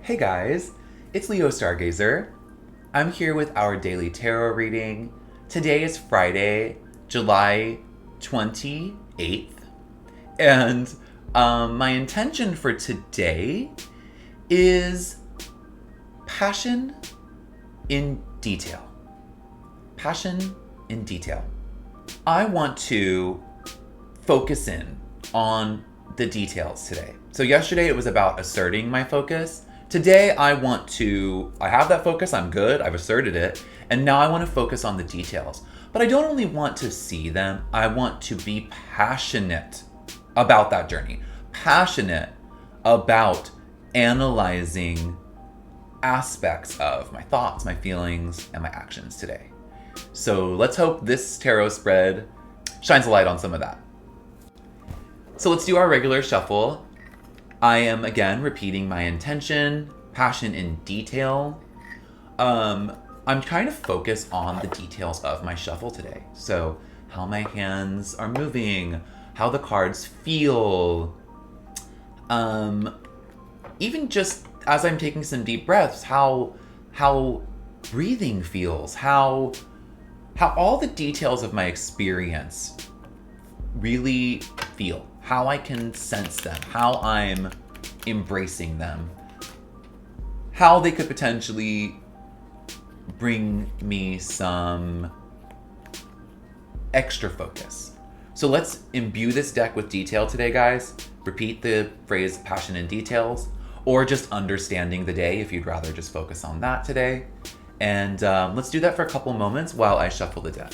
Hey guys, it's Leo Stargazer. I'm here with our daily tarot reading. Today is Friday, July 28th, and my intention for today is passion in detail. Passion in detail. I want to focus in on the details today. So yesterday it was about asserting my focus. Today I have that focus, I'm good, I've asserted it, and now I want to focus on the details. But I don't only want to see them, I want to be passionate about that journey. Passionate about analyzing aspects of my thoughts, my feelings, and my actions today. So let's hope this tarot spread shines a light on some of that. So let's do our regular shuffle. I am again repeating my intention, passion in detail. I'm trying to focus on the details of my shuffle today. So how my hands are moving, how the cards feel. Even just as I'm taking some deep breaths, how breathing feels, how all the details of my experience really feel, how I can sense them, how I'm embracing them, how they could potentially bring me some extra focus. So let's imbue this deck with detail today, guys. Repeat the phrase passion and details, or just understanding the day if you'd rather just focus on that today. And let's do that for a couple moments while I shuffle the deck.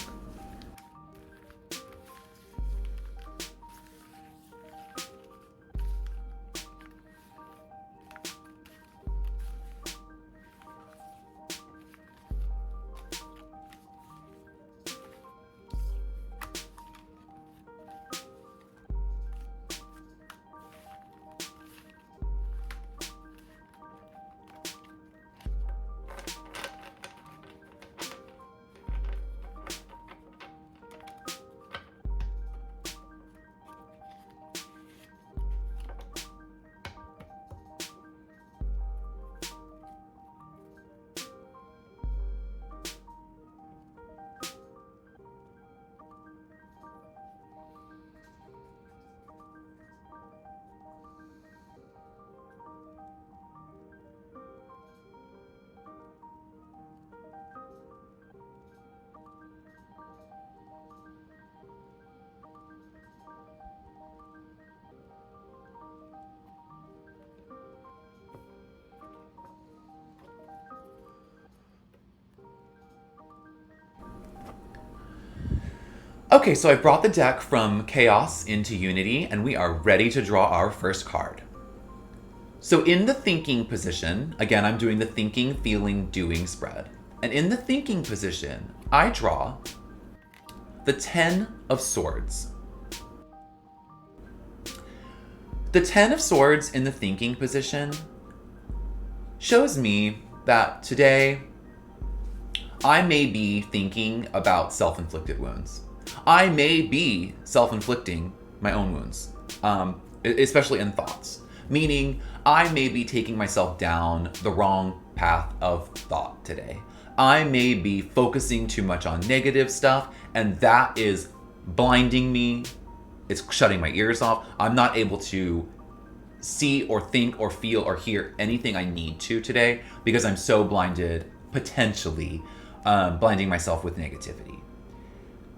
Okay, so I've brought the deck from chaos into unity, and we are ready to draw our first card. So in the thinking position, again, I'm doing the thinking, feeling, doing spread. And in the thinking position, I draw the 10 of Swords. The 10 of Swords in the thinking position shows me that today I may be thinking about self-inflicted wounds. I may be self-inflicting my own wounds, especially in thoughts. Meaning, I may be taking myself down the wrong path of thought today. I may be focusing too much on negative stuff, and that is blinding me. It's shutting my ears off. I'm not able to see or think or feel or hear anything I need to today because I'm so blinded, potentially blinding myself with negativity.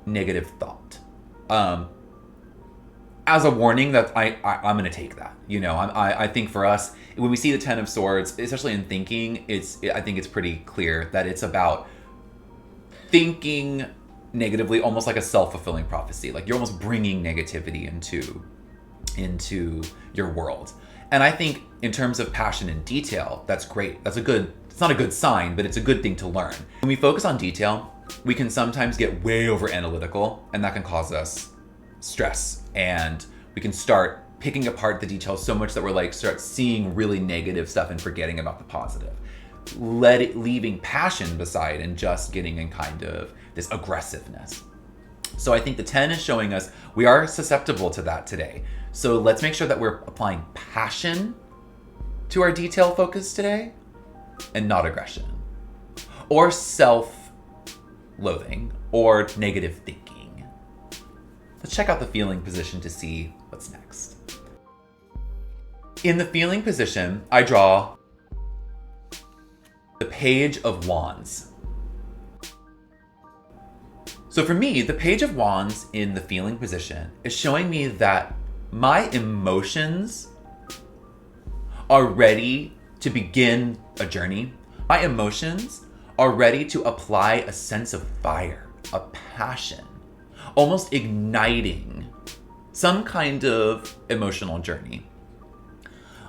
Negative thought. As a warning that I'm going to take that. You know, I think for us, when we see the 10 of Swords, especially in thinking, I think it's pretty clear that it's about thinking negatively, almost like a self-fulfilling prophecy. Like you're almost bringing negativity into your world. And I think in terms of passion and detail, that's great. It's not a good sign, but it's a good thing to learn. When we focus on detail, we can sometimes get way over analytical, and that can cause us stress. And we can start picking apart the details so much that we're start seeing really negative stuff and forgetting about the positive. Leaving passion beside and just getting in kind of this aggressiveness. So I think the 10 is showing us we are susceptible to that today. So let's make sure that we're applying passion to our detail focus today and not aggression or self-loathing or negative thinking. Let's check out the feeling position to see what's next. In the feeling position, I draw the Page of Wands. So for me, the Page of Wands in the feeling position is showing me that my emotions are ready to begin a journey. My emotions are ready to apply a sense of fire, a passion, almost igniting some kind of emotional journey.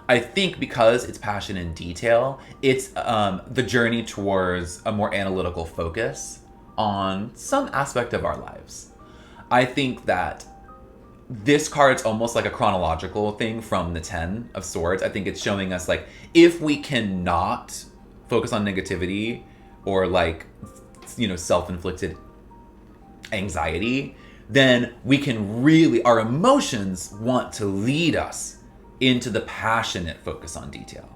I think because it's passion and detail, it's the journey towards a more analytical focus on some aspect of our lives. I think that this card's almost like a chronological thing from the 10 of Swords. I think it's showing us like, if we cannot focus on negativity or like, self-inflicted anxiety, then we can really, our emotions want to lead us into the passionate focus on detail.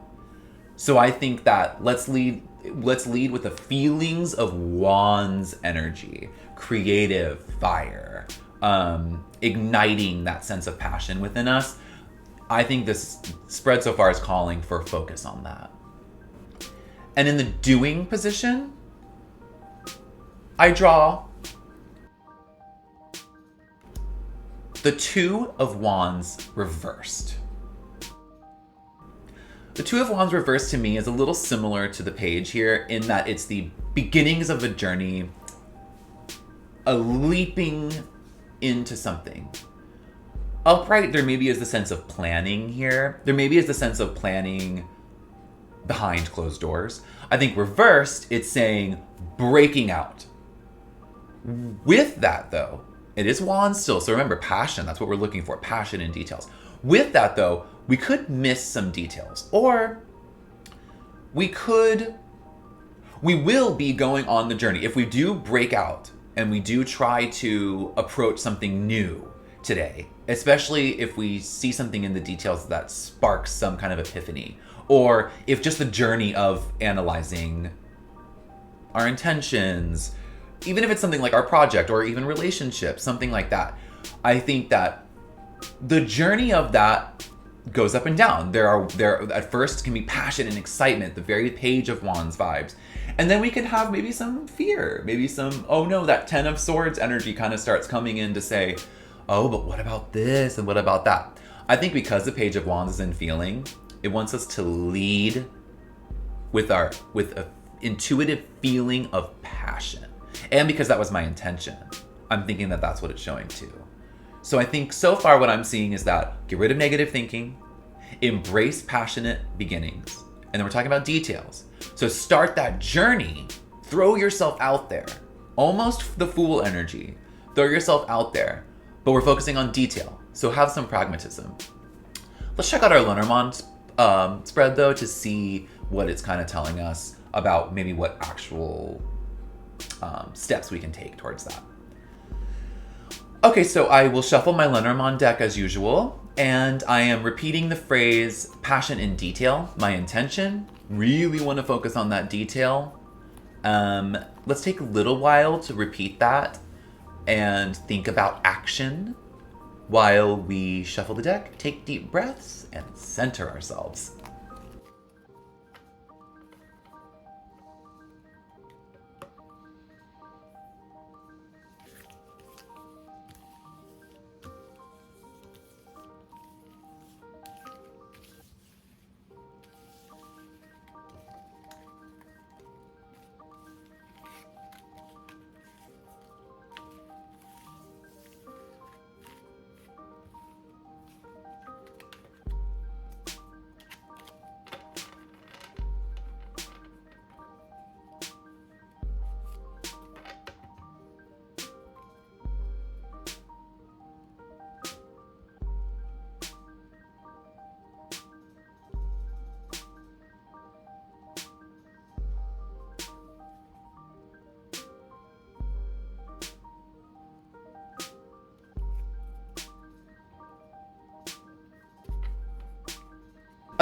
So I think that let's lead with the feelings of Wands energy, creative fire, igniting that sense of passion within us. I think this spread so far is calling for focus on that. And in the doing position, I draw the Two of Wands reversed. The Two of Wands reversed to me is a little similar to the page here in that it's the beginnings of a journey, a leaping into something. Upright, there maybe is the sense of planning here. There maybe is the sense of planning behind closed doors. I think reversed, it's saying breaking out. With that though, it is Wands still. So remember, passion, that's what we're looking for, passion and details. With that though, we could miss some details, or we will be going on the journey. If we do break out and we do try to approach something new today, especially if we see something in the details that sparks some kind of epiphany, or if just the journey of analyzing our intentions, even if it's something like our project or even relationships, something like that, I think that the journey of that goes up and down. There at first can be passion and excitement, the very Page of Wands vibes. And then we can have maybe some fear, maybe some, oh no, that 10 of Swords energy kind of starts coming in to say, oh, but what about this and what about that? I think because the Page of Wands is in feeling, it wants us to lead with a intuitive feeling of passion. And because that was my intention, I'm thinking that that's what it's showing too. So I think so far what I'm seeing is that get rid of negative thinking, embrace passionate beginnings. And then we're talking about details. So start that journey, throw yourself out there, almost the Fool energy. Throw yourself out there, but we're focusing on detail. So have some pragmatism. Let's check out our Lenormand spread though to see what it's kind of telling us about maybe what actual steps we can take towards that. Okay, so I will shuffle my Lenormand deck as usual, and I am repeating the phrase passion in detail, my intention. Really want to focus on that detail. Let's take a little while to repeat that and think about action while we shuffle the deck, take deep breaths, and center ourselves.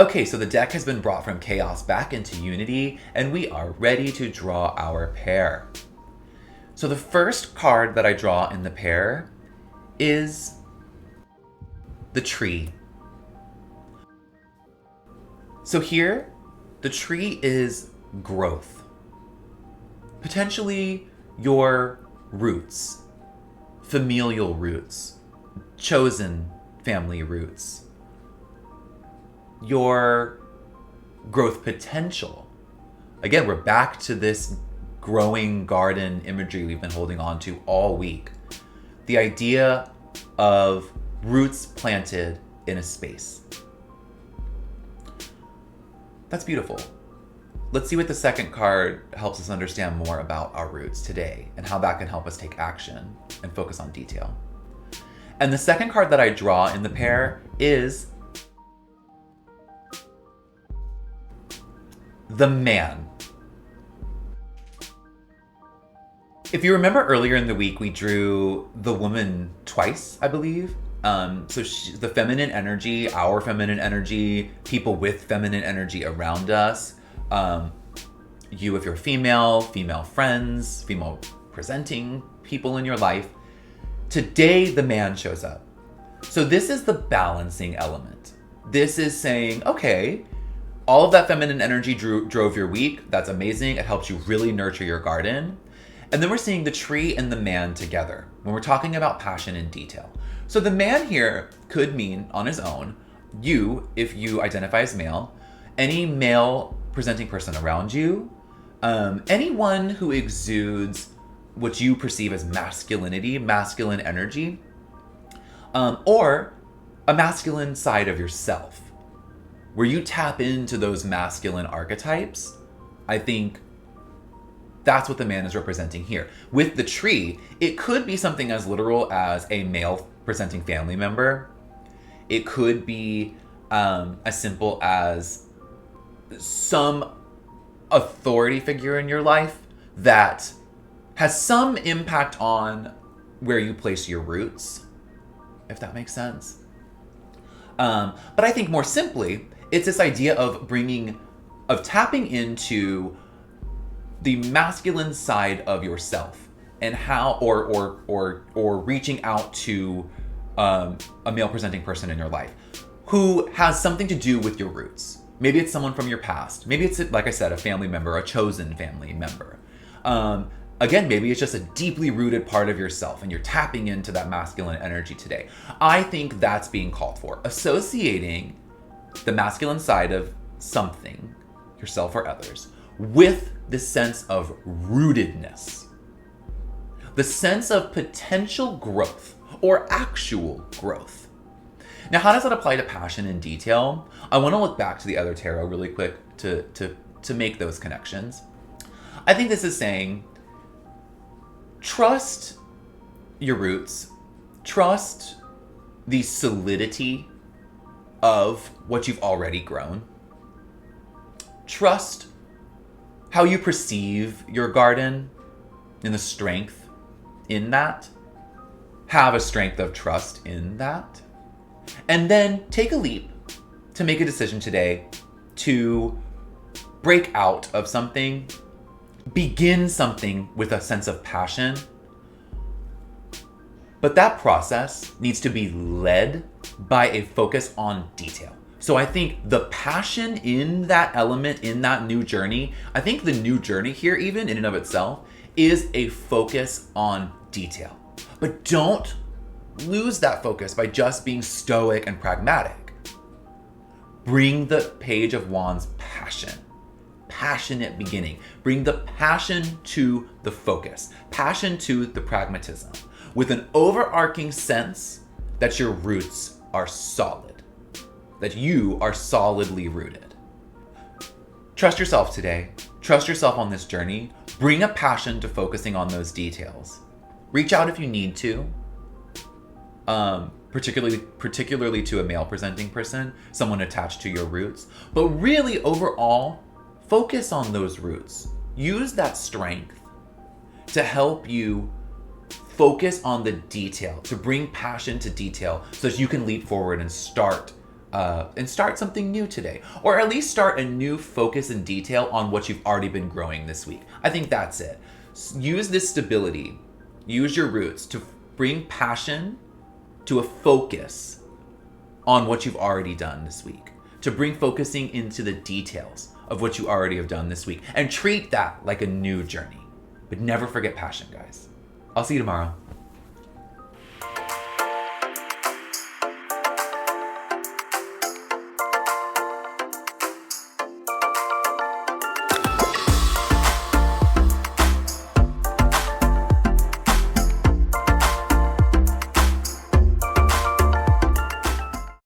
Okay, so the deck has been brought from chaos back into unity, and we are ready to draw our pair. So the first card that I draw in the pair is the tree. So here, the tree is growth. Potentially your roots, familial roots, chosen family roots, your growth potential. Again, we're back to this growing garden imagery we've been holding on to all week. The idea of roots planted in a space. That's beautiful. Let's see what the second card helps us understand more about our roots today and how that can help us take action and focus on detail. And the second card that I draw in the pair is the man. If you remember earlier in the week, we drew the woman twice, I believe. The feminine energy, our feminine energy, people with feminine energy around us. You, if you're female friends, female presenting people in your life. Today, the man shows up. So this is the balancing element. This is saying, okay, all of that feminine energy drove your week. That's amazing. It helps you really nurture your garden. And then we're seeing the tree and the man together when we're talking about passion in detail. So the man here could mean on his own, you, if you identify as male, any male presenting person around you, anyone who exudes what you perceive as masculinity, masculine energy, or a masculine side of yourself, where you tap into those masculine archetypes. I think that's what the man is representing here. With the tree, it could be something as literal as a male presenting family member. It could be as simple as some authority figure in your life that has some impact on where you place your roots, if that makes sense. But I think more simply, it's this idea of tapping into the masculine side of yourself and how, or reaching out to a male presenting person in your life who has something to do with your roots. Maybe it's someone from your past. Maybe it's, like I said, a family member, a chosen family member. Again, maybe it's just a deeply rooted part of yourself and you're tapping into that masculine energy today. I think that's being called for. Associating the masculine side of something, yourself or others, with the sense of rootedness, the sense of potential growth or actual growth. Now, how does that apply to passion in detail? I want to look back to the other tarot really quick to make those connections. I think this is saying, trust your roots, trust the solidity of what you've already grown, trust how you perceive your garden and the strength in that. Have a strength of trust in that. And then take a leap to make a decision today to break out of something, begin something with a sense of passion. But that process needs to be led by a focus on detail. So I think the passion in that element, in that new journey, I think the new journey here, even in and of itself, is a focus on detail. But don't lose that focus by just being stoic and pragmatic. Bring the Page of Wands passion, passionate beginning. Bring the passion to the focus, passion to the pragmatism, with an overarching sense that your roots are solid, that you are solidly rooted. Trust yourself today. Trust yourself on this journey. Bring a passion to focusing on those details. Reach out if you need to, particularly to a male presenting person, someone attached to your roots. But really, overall, focus on those roots. Use that strength to help you focus on the detail, to bring passion to detail so that you can leap forward and start and start something new today. Or at least start a new focus and detail on what you've already been growing this week. I think that's it. Use this stability, use your roots to bring passion to a focus on what you've already done this week. To bring focusing into the details of what you already have done this week. And treat that like a new journey. But never forget passion, guys. I'll see you tomorrow.